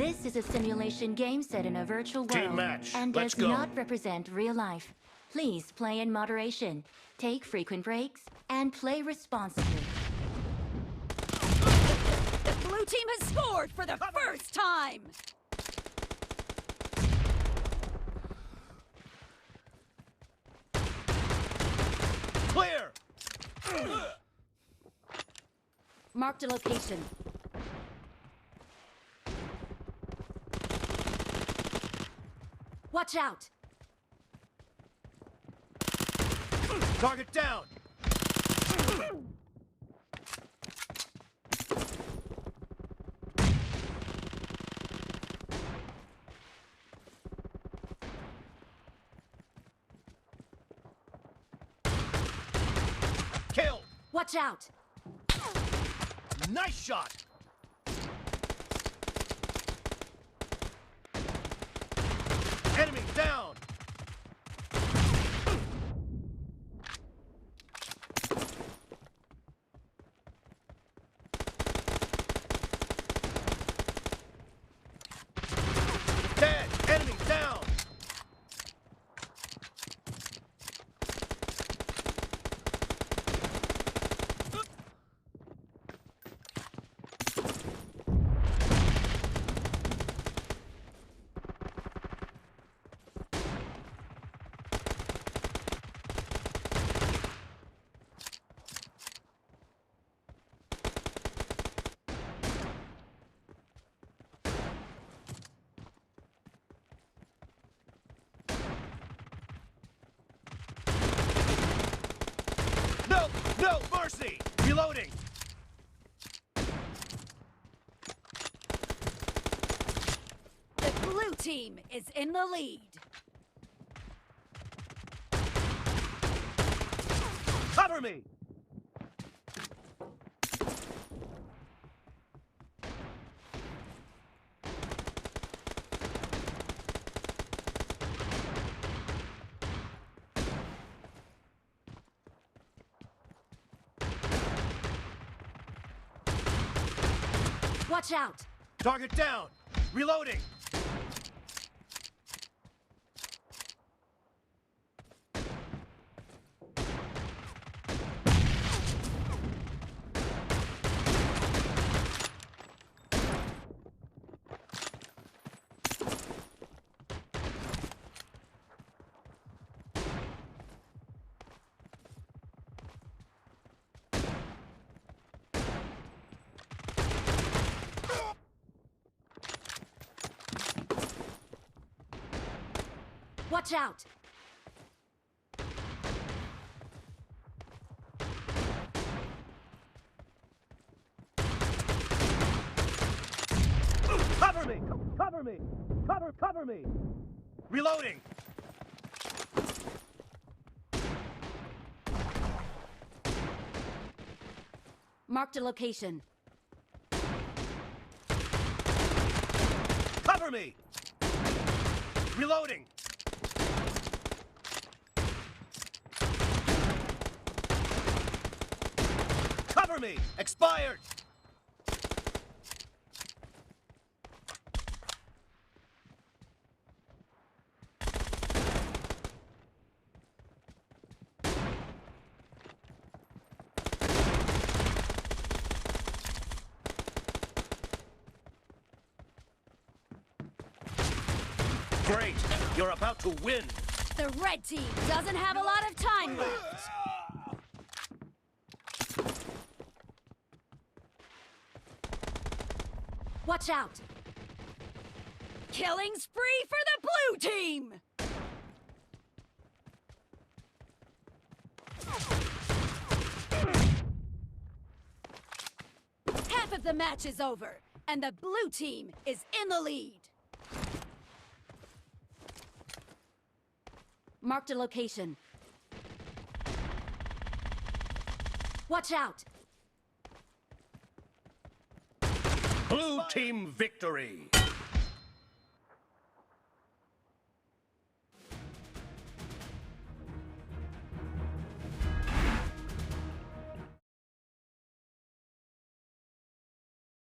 This is a simulation game set in a virtual world Deathmatch. and Let's does go. not represent real life. Please play in moderation, take frequent breaks, and play responsibly. The blue team has scored for the first time! Clear! Marked a location. Watch out! Target down! Kill! Watch out! Nice shot! Enemy down! Dead! Enemy down! No! No mercy! Reloading! The blue team is in the lead. Cover me! Watch out! Target down! Reloading! Watch out! Cover me! Cover me! Cover me! Reloading! Marked a location. Cover me! Reloading! Cover me! Expired! Great! You're about to win! The red team doesn't have a lot of time left. Watch out! Killing spree for the blue team! Half of the match is over, and the blue team is in the lead. Marked a location. Watch out! Blue team victory!